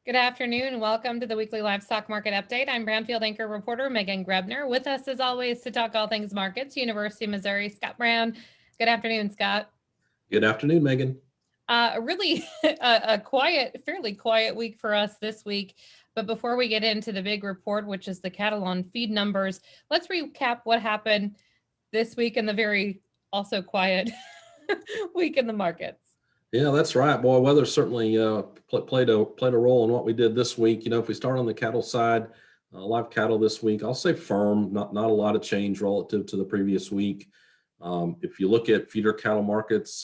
Good afternoon. Welcome to the weekly livestock market update. I'm Brownfield anchor reporter Megan Grebner. With us, as always, to talk all things markets, University of Missouri, Scott Brown. Good afternoon, Scott. Good afternoon, Megan. Really a fairly quiet week for us this week. But before we get into the big report, which is the cattle on feed numbers, let's recap what happened this week in the very also quiet week in the markets. Yeah, that's right, boy. Weather certainly played a role in what we did this week. If we start on the cattle side, live cattle this week, I'll say firm, not a lot of change relative to the previous week. If you look at feeder cattle markets,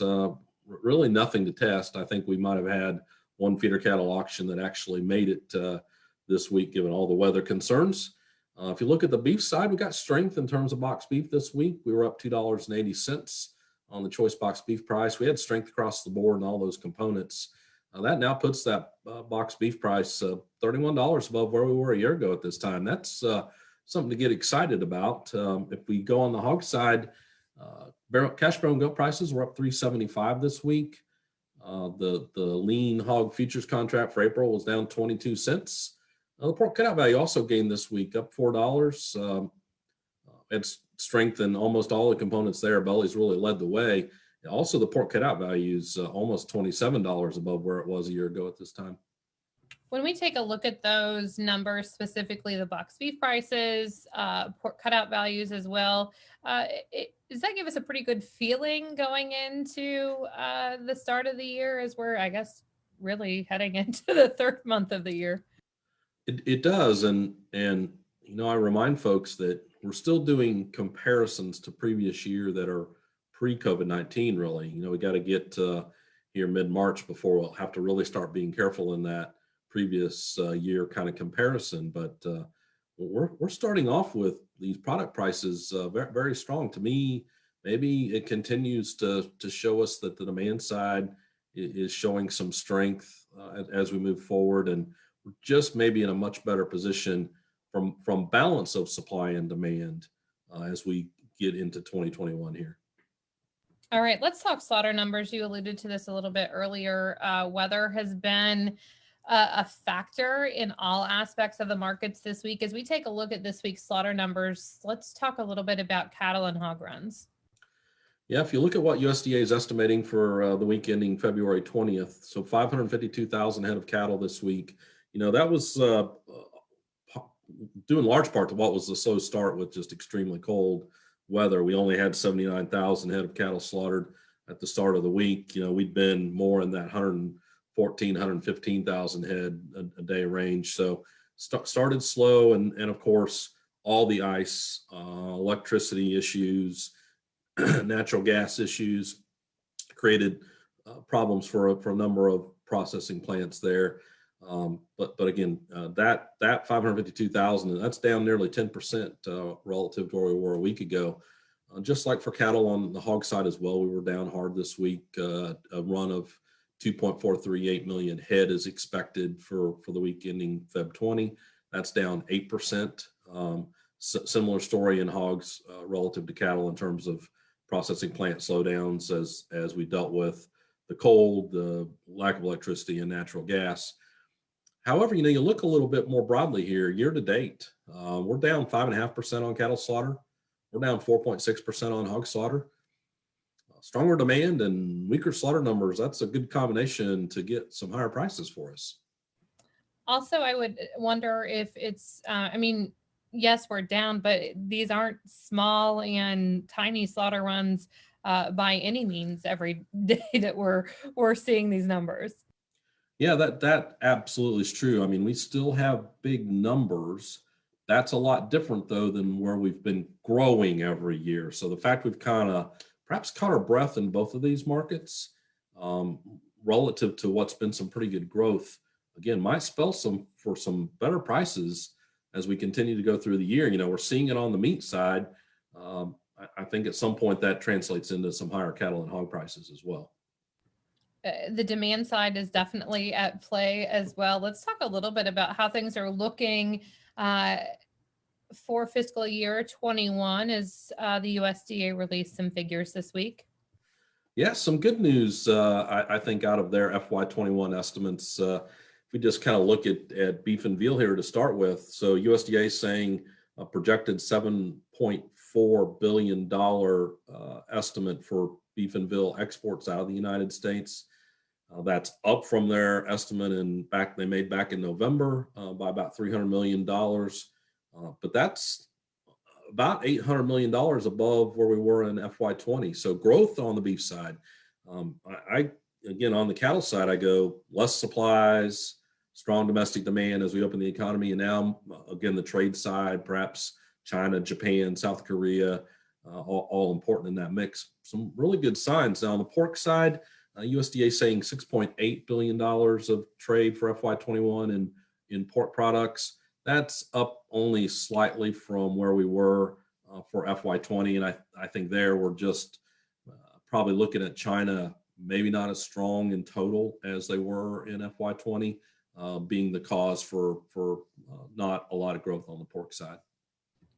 really nothing to test. I think we might have had one feeder cattle auction that actually made it this week, given all the weather concerns. If you look at the beef side, we got strength in terms of box beef this week. We were up $2.80 on the choice box beef price. We had strength across the board in all those components. That now puts that box beef price $31 above where we were a year ago at this time. That's something to get excited about. If we go on the hog side, cash barrel and goat prices were up $3.75 this week. The lean hog futures contract for April was down 22 cents. The pork cutout value also gained this week, up $4. It's strength in almost all the components there. Bellies really led the way. Also, the pork cutout value is almost $27 above where it was a year ago at this time. When we take a look at those numbers, specifically the box beef prices, pork cutout values as well, does that give us a pretty good feeling going into the start of the year, as we're, I guess, really heading into the third month of the year? It does, and I remind folks that we're still doing comparisons to previous year that are pre-COVID-19, really. We got to get here mid-March before we'll have to really start being careful in that previous year kind of comparison. But we're starting off with these product prices very, very strong. To me, maybe it continues to show us that the demand side is showing some strength as we move forward, and we're just maybe in a much better position from balance of supply and demand as we get into 2021 here. All right, let's talk slaughter numbers. You alluded to this a little bit earlier. Weather has been a factor in all aspects of the markets this week. As we take a look at this week's slaughter numbers, let's talk a little bit about cattle and hog runs. Yeah, if you look at what USDA is estimating for the week ending February 20th, so 552,000 head of cattle this week. That was due in large part to what was the slow start with just extremely cold weather. We only had 79,000 head of cattle slaughtered at the start of the week. We'd been more in that 114,000, 115,000 head a day range. So started slow, and of course, all the ice, electricity issues, natural gas issues created problems for a number of processing plants there. But again, that 552,000, that's down nearly 10% relative to where we were a week ago. Just like for cattle on the hog side as well, we were down hard this week. A run of 2.438 million head is expected for the week ending Feb 20. That's down 8%. Similar story in hogs relative to cattle in terms of processing plant slowdowns as we dealt with the cold, the lack of electricity, and natural gas. However, you look a little bit more broadly here, year to date, we're down 5.5% on cattle slaughter. We're down 4.6% on hog slaughter. Stronger demand and weaker slaughter numbers, that's a good combination to get some higher prices for us. Also, I would wonder if it's, yes, we're down, but these aren't small and tiny slaughter runs by any means every day that we're seeing these numbers. Yeah, that absolutely is true. We still have big numbers. That's a lot different, though, than where we've been growing every year. So the fact we've kind of perhaps caught our breath in both of these markets relative to what's been some pretty good growth, again, might spell for some better prices as we continue to go through the year. We're seeing it on the meat side. I think at some point that translates into some higher cattle and hog prices as well. The demand side is definitely at play as well. Let's talk a little bit about how things are looking for fiscal year 21 as the USDA released some figures this week. Yeah, some good news, I think, out of their FY21 estimates. if we just kind of look at beef and veal here to start with, so USDA is saying a projected $7.4 billion estimate for beef and veal exports out of the United States. That's up from their estimate they made back in November by about $300 million. But that's about $800 million above where we were in FY20. So growth on the beef side. Again, on the cattle side, I go less supplies, strong domestic demand as we open the economy. And now, again, the trade side, perhaps China, Japan, South Korea, all important in that mix. Some really good signs. Now on the pork side, USDA saying $6.8 billion of trade for FY21 in pork products. That's up only slightly from where we were for FY20. And I think there we're just probably looking at China, maybe not as strong in total as they were in FY20, being the cause for not a lot of growth on the pork side.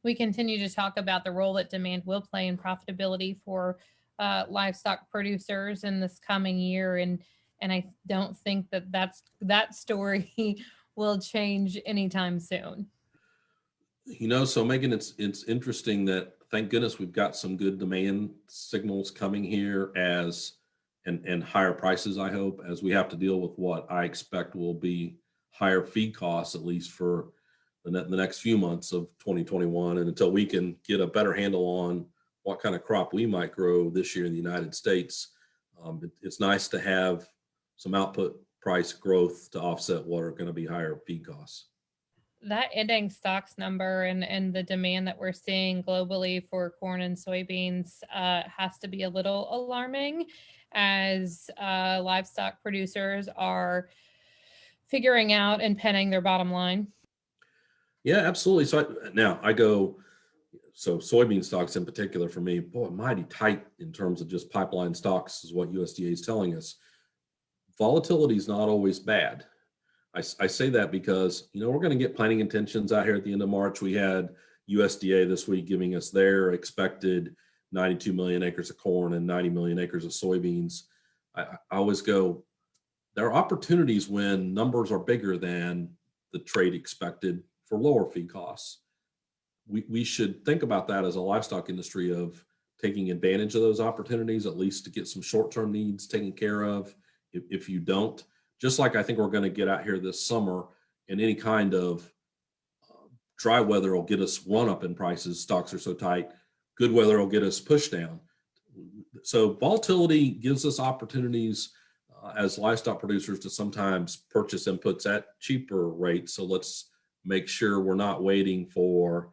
We continue to talk about the role that demand will play in profitability for livestock producers in this coming year. And I don't think that story will change anytime soon. So Megan, it's interesting that thank goodness we've got some good demand signals coming here and higher prices, I hope, as we have to deal with what I expect will be higher feed costs, at least for the next few months of 2021, and until we can get a better handle on what kind of crop we might grow this year in the United States. It's nice to have some output price growth to offset what are going to be higher feed costs. That ending stocks number and the demand that we're seeing globally for corn and soybeans has to be a little alarming as livestock producers are figuring out and penning their bottom line. Yeah, absolutely. So soybean stocks in particular for me, boy, mighty tight in terms of just pipeline stocks is what USDA is telling us. Volatility is not always bad. I say that because, we're going to get planting intentions out here at the end of March. We had USDA this week giving us their expected 92 million acres of corn and 90 million acres of soybeans. I always go, there are opportunities when numbers are bigger than the trade expected for lower feed costs. We should think about that as a livestock industry of taking advantage of those opportunities, at least to get some short-term needs taken care of. If you don't, just like I think we're going to get out here this summer, and any kind of dry weather will get us run up in prices. Stocks are so tight. Good weather will get us push down. So volatility gives us opportunities as livestock producers to sometimes purchase inputs at cheaper rates. So let's make sure we're not waiting for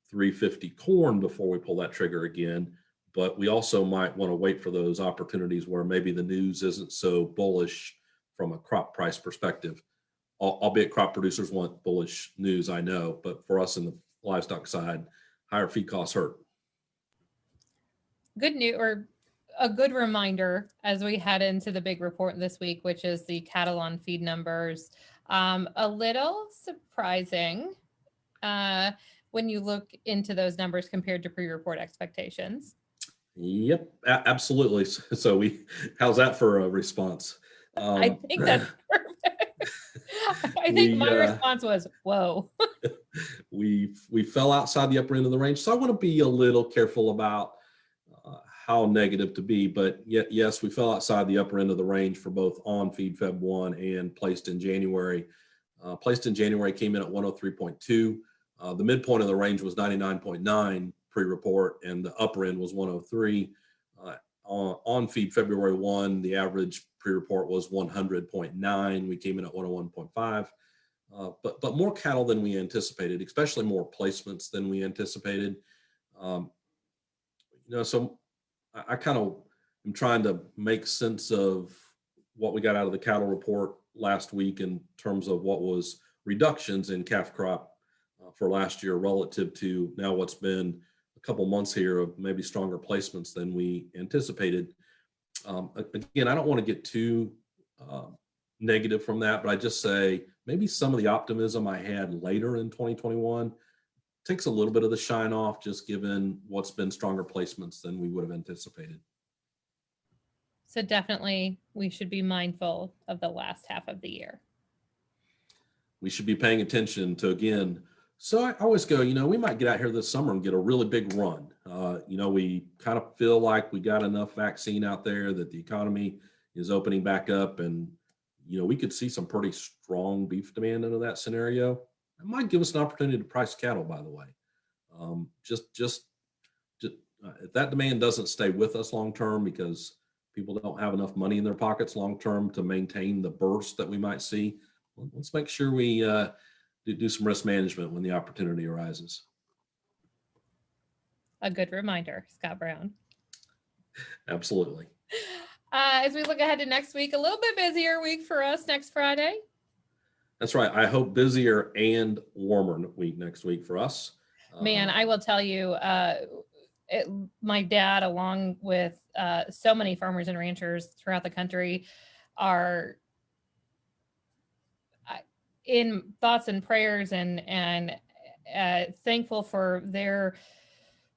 350 corn before we pull that trigger again. But we also might want to wait for those opportunities where maybe the news isn't so bullish from a crop price perspective. Albeit crop producers want bullish news, I know, but for us in the livestock side, higher feed costs hurt. Good news, or a good reminder as we head into the big report this week, which is the cattle on feed numbers. A little surprising when you look into those numbers compared to pre-report expectations. Yep, absolutely. So how's that for a response? I think that's perfect. I think my response was, whoa. we fell outside the upper end of the range. So I want to be a little careful about how negative to be, but yes, we fell outside the upper end of the range for both on feed Feb 1 and placed in January. Placed in January came in at 103.2. The midpoint of the range was 99.9 pre-report, and the upper end was 103. On feed February 1, the average pre-report was 100.9. We came in at 101.5. But more cattle than we anticipated, especially more placements than we anticipated. So I kind of am trying to make sense of what we got out of the cattle report last week in terms of what was reductions in calf crop for last year relative to now what's been a couple months here of maybe stronger placements than we anticipated. Again, I don't want to get too negative from that, but I just say maybe some of the optimism I had later in 2021 takes a little bit of the shine off, just given what's been stronger placements than we would have anticipated. So definitely we should be mindful of the last half of the year. we should be paying attention to, again. So I always go, we might get out here this summer and get a really big run. We kind of feel like we got enough vaccine out there that the economy is opening back up, and we could see some pretty strong beef demand into that scenario. It might give us an opportunity to price cattle, by the way. Just if that demand doesn't stay with us long term, because people don't have enough money in their pockets long term to maintain the burst that we might see, let's make sure we do some risk management when the opportunity arises. A good reminder, Scott Brown. Absolutely. As we look ahead to next week, a little bit busier week for us next Friday. That's right. I hope busier and warmer week next week for us. Man, I will tell you, my dad, along with so many farmers and ranchers throughout the country, are in thoughts and prayers and thankful for their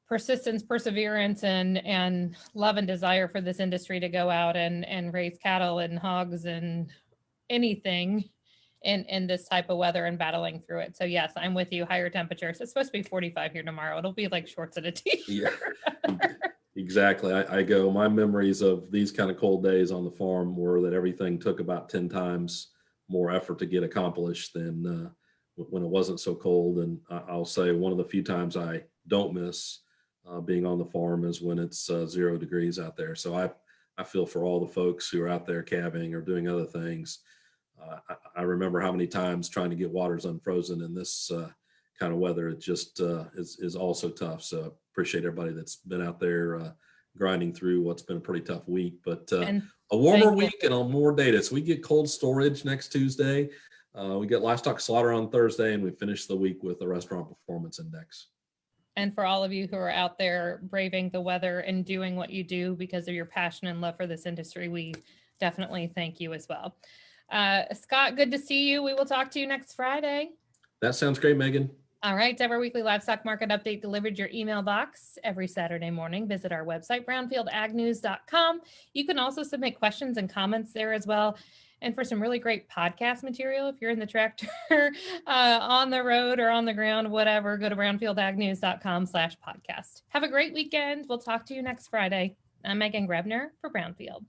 persistence, perseverance, and love and desire for this industry to go out and raise cattle and hogs and anything in this type of weather and battling through it. So yes, I'm with you. Higher temperatures. It's supposed to be 45 here tomorrow. It'll be like shorts and a t-shirt. Yeah, exactly. I go, my memories of these kind of cold days on the farm were that everything took about 10 times more effort to get accomplished than when it wasn't so cold. And I'll say one of the few times I don't miss being on the farm is when it's 0 degrees out there. So I feel for all the folks who are out there calving or doing other things. I remember how many times trying to get waters unfrozen in this kind of weather. It just is also tough. So appreciate everybody that's been out there grinding through what's been a pretty tough week, but a warmer week and on more data. So we get cold storage next Tuesday. We get livestock slaughter on Thursday, and we finish the week with the restaurant performance index. And for all of you who are out there braving the weather and doing what you do because of your passion and love for this industry, we definitely thank you as well. Scott, good to see you. We will talk to you next Friday. That sounds great, Megan. All right. To have our weekly livestock market update delivered your email box every Saturday morning, visit our website, brownfieldagnews.com. You can also submit questions and comments there as well. And for some really great podcast material, if you're in the tractor, on the road or on the ground, whatever, go to brownfieldagnews.com/podcast. Have a great weekend. We'll talk to you next Friday. I'm Megan Grebner for Brownfield.